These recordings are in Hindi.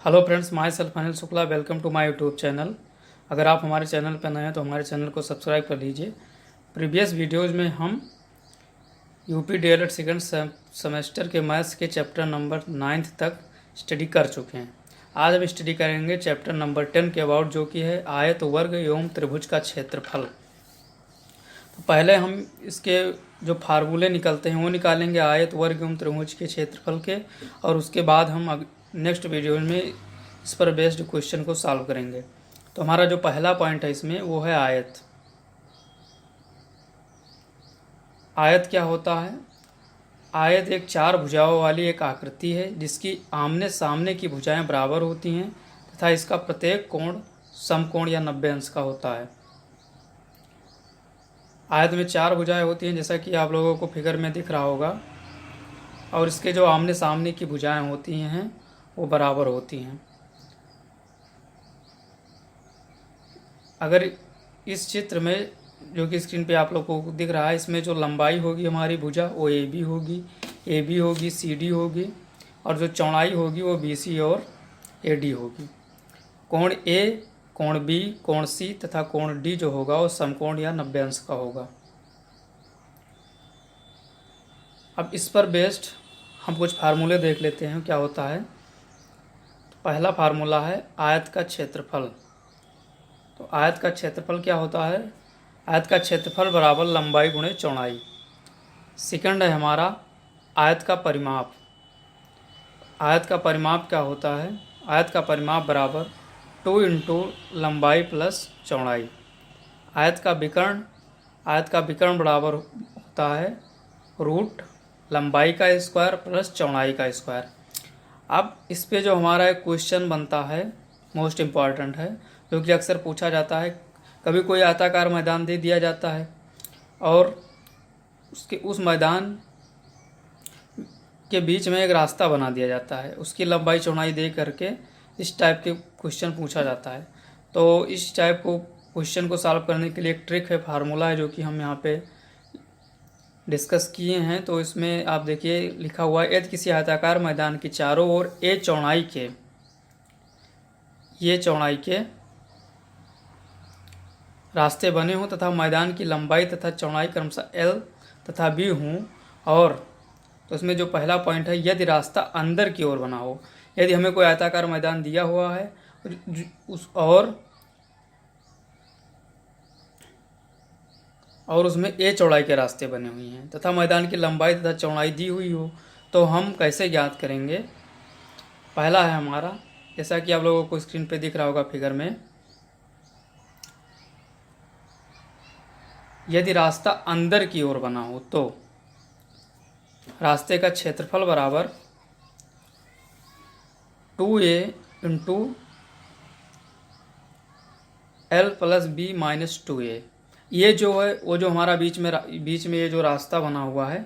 Hello friends, myself Anil Shukla. Welcome to my YouTube channel. अगर आप हमारे चैनल पर नए हैं तो हमारे चैनल को सब्सक्राइब कर लीजिए। प्रीवियस वीडियोज़ में हम यूपी डीएलएड सेकंड सेमेस्टर के मैथ्स के चैप्टर नंबर 9 तक स्टडी कर चुके हैं। आज हम स्टडी करेंगे चैप्टर नंबर 10 के अबाउट, जो कि है आयत, वर्ग एवं त्रिभुज का क्षेत्रफल। तो पहले हम इसके जो फार्मूले निकलते हैं वो निकालेंगे आयत, वर्ग एवं त्रिभुज के क्षेत्रफल के, और उसके बाद हम नेक्स्ट वीडियो में इस पर बेस्ड क्वेश्चन को सॉल्व करेंगे। तो हमारा जो पहला पॉइंट है इसमें वो है आयत। आयत क्या होता है? आयत एक चार भुजाओं वाली एक आकृति है जिसकी आमने सामने की भुजाएं बराबर होती हैं तथा इसका प्रत्येक कोण समकोण या 90 अंश का होता है। आयत में चार भुजाएं होती हैं जैसा कि आप लोगों को फिगर में दिख रहा होगा, और इसके जो आमने सामने की भुजाएं होती हैं वो बराबर होती हैं। अगर इस चित्र में जो कि स्क्रीन पे आप लोगों को दिख रहा है, इसमें जो लंबाई होगी हमारी भुजा वो AB होगी, CD होगी, और जो चौड़ाई होगी वो BC और AD होगी। कोण A, कोण B, कोण C तथा कोण D जो होगा वो समकोण या 90 अंश का होगा। अब इस पर बेस्ड हम कुछ फार्मूले देख लेते हैं क्या होता है। तो पहला फार्मूला है आयत का क्षेत्रफल। तो आयत का क्षेत्रफल क्या होता है? आयत का क्षेत्रफल बराबर लंबाई गुणे चौड़ाई। सेकंड है हमारा आयत का परिमाप। आयत का परिमाप क्या होता है? आयत का परिमाप बराबर 2 इंटू लंबाई प्लस चौड़ाई। आयत का विकर्ण बराबर होता है रूट लंबाई का स्क्वायर प्लस चौड़ाई का स्क्वायर। अब इस पे जो हमारा एक क्वेश्चन बनता है मोस्ट इम्पॉर्टेंट है, जो कि अक्सर पूछा जाता है। कभी कोई आयताकार मैदान दे दिया जाता है और उस मैदान के बीच में एक रास्ता बना दिया जाता है, उसकी लंबाई चौड़ाई दे करके इस टाइप के क्वेश्चन पूछा जाता है। तो इस टाइप को क्वेश्चन को सॉल्व करने के लिए एक ट्रिक है, फार्मूला है, जो कि हम यहाँ पे डिस्कस किए हैं। तो इसमें आप देखिए लिखा हुआ है, यदि किसी आयताकार मैदान की चारों ओर ये चौड़ाई के रास्ते बने हों तथा मैदान की लंबाई तथा चौड़ाई क्रमशः L तथा B हों, और तो इसमें जो पहला पॉइंट है, यदि रास्ता अंदर की ओर बना हो। यदि हमें कोई आयताकार मैदान दिया हुआ है और उसमें A चौड़ाई के रास्ते बने हुए हैं तथा मैदान की लंबाई तथा चौड़ाई दी हुई हो, तो हम कैसे ज्ञात करेंगे? पहला है हमारा, जैसा कि आप लोगों को स्क्रीन पे दिख रहा होगा फिगर में, यदि रास्ता अंदर की ओर बना हो तो रास्ते का क्षेत्रफल बराबर 2A into L plus B minus 2A। ये जो है वो जो हमारा बीच में ये जो रास्ता बना हुआ है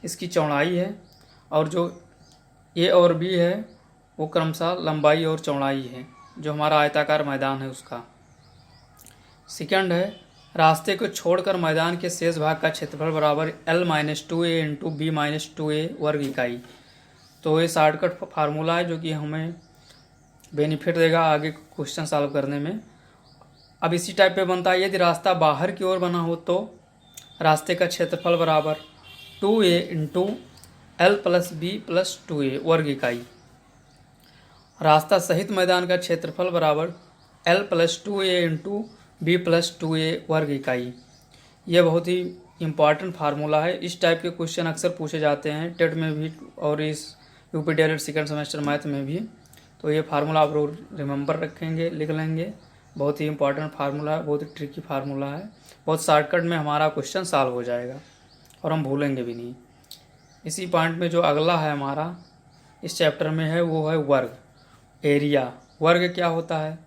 इसकी चौड़ाई है, और जो A और B है वो क्रमशः लंबाई और चौड़ाई है जो हमारा आयताकार मैदान है उसका। सेकंड है रास्ते को छोड़कर मैदान के शेष भाग का क्षेत्रफल बराबर L minus 2A into B minus 2A वर्ग इकाई। तो ये शॉर्टकट फार्मूला है जो कि हमें बेनिफिट देगा आगे क्वेश्चन सॉल्व करने में। अब इसी टाइप पे बनता है, यदि रास्ता बाहर की ओर बना हो तो रास्ते का क्षेत्रफल बराबर 2A into L plus B plus 2A वर्ग इकाई। रास्ता सहित मैदान का क्षेत्रफल बराबर L plus 2A into B plus 2A वर्ग इकाई। ये बहुत ही इम्पॉर्टेंट फार्मूला है। इस टाइप के क्वेश्चन अक्सर पूछे जाते हैं टेट में भी और इस UP DElEd second semester math में भी। तो ये फार्मूला आप लोग रिमेंबर रखेंगे, लिख लेंगे। बहुत ही इंपॉर्टेंट फार्मूला है, बहुत ही ट्रिकी फार्मूला है। बहुत शॉर्टकट में हमारा क्वेश्चन सॉल्व हो जाएगा और हम भूलेंगे भी नहीं। इसी पॉइंट में जो अगला है हमारा इस चैप्टर में है वो है वर्ग, एरिया। वर्ग क्या होता है?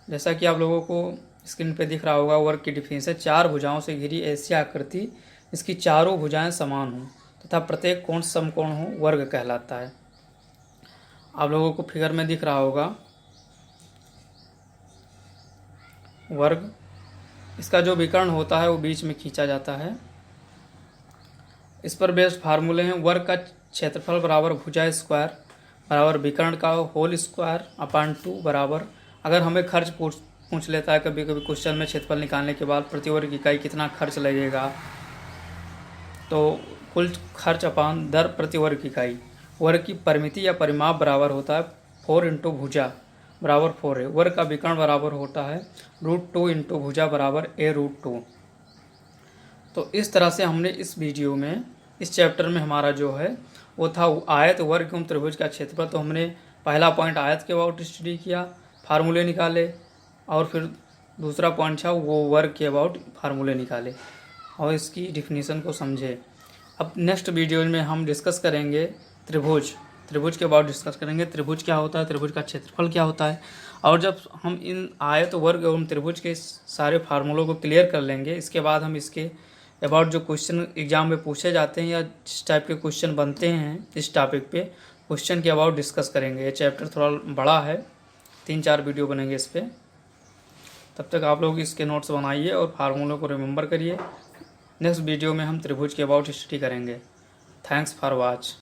जैसा कि आप लोगों को स्क्रीन पे दिख रहा होगा, वर्ग की डिफिनेशन है, चार भुजाओं से घिरी ऐसी आकृति इसकी चारों भुजाएं समान हों तथा प्रत्येक कोण समकोण हो, वर्ग कहलाता है। आप लोगों को फिगर में दिख रहा होगा वर्ग। इसका जो विकर्ण होता है वो बीच में खींचा जाता है। इस पर बेस्ड फार्मूले हैं, वर्ग का क्षेत्रफल बराबर भुजा स्क्वायर बराबर विकर्ण का होल स्क्वायर अपान 2 बराबर, अगर हमें खर्च पूछ लेता है कभी कभी क्वेश्चन में, क्षेत्रफल निकालने के बाद प्रति वर्ग इकाई कितना खर्च लगेगा, तो कुल खर्च अपान दर प्रति वर्ग इकाई। वर्ग की परिमिति या परिमाप बराबर होता है 4 इंटू भुजा बराबर 4 है। वर्ग का विकर्ण बराबर होता है √2 इंटू भुजा बराबर a√2। तो इस तरह से हमने इस वीडियो में, इस चैप्टर में हमारा जो है वो था आयत, वर्ग एवं त्रिभुज का क्षेत्रफल। तो हमने पहला पॉइंट आयत के अबाउट स्टडी किया, फार्मूले निकाले, और फिर दूसरा पॉइंट था वो वर्ग के अबाउट फार्मूले निकाले और इसकी डिफिनीसन को समझे। अब नेक्स्ट वीडियो में हम डिस्कस करेंगे त्रिभुज के अबाउट डिस्कस करेंगे। त्रिभुज क्या होता है, त्रिभुज का क्षेत्रफल क्या होता है, और जब हम इन आयत, वर्ग एवं त्रिभुज के सारे फार्मूलों को क्लियर कर लेंगे, इसके बाद हम इसके अबाउट जो क्वेश्चन एग्जाम में पूछे जाते हैं या जिस टाइप के क्वेश्चन बनते हैं इस टॉपिक पे, क्वेश्चन के अबाउट डिस्कस करेंगे। ये चैप्टर थोड़ा बड़ा है, 3-4 वीडियो बनेंगे इस पर। तब तक आप लोग इसके नोट्स बनाइए और फार्मूलों को रिमेंबर करिए। नेक्स्ट वीडियो में हम त्रिभुज के अबाउट स्टडी करेंगे। Thanks for watch.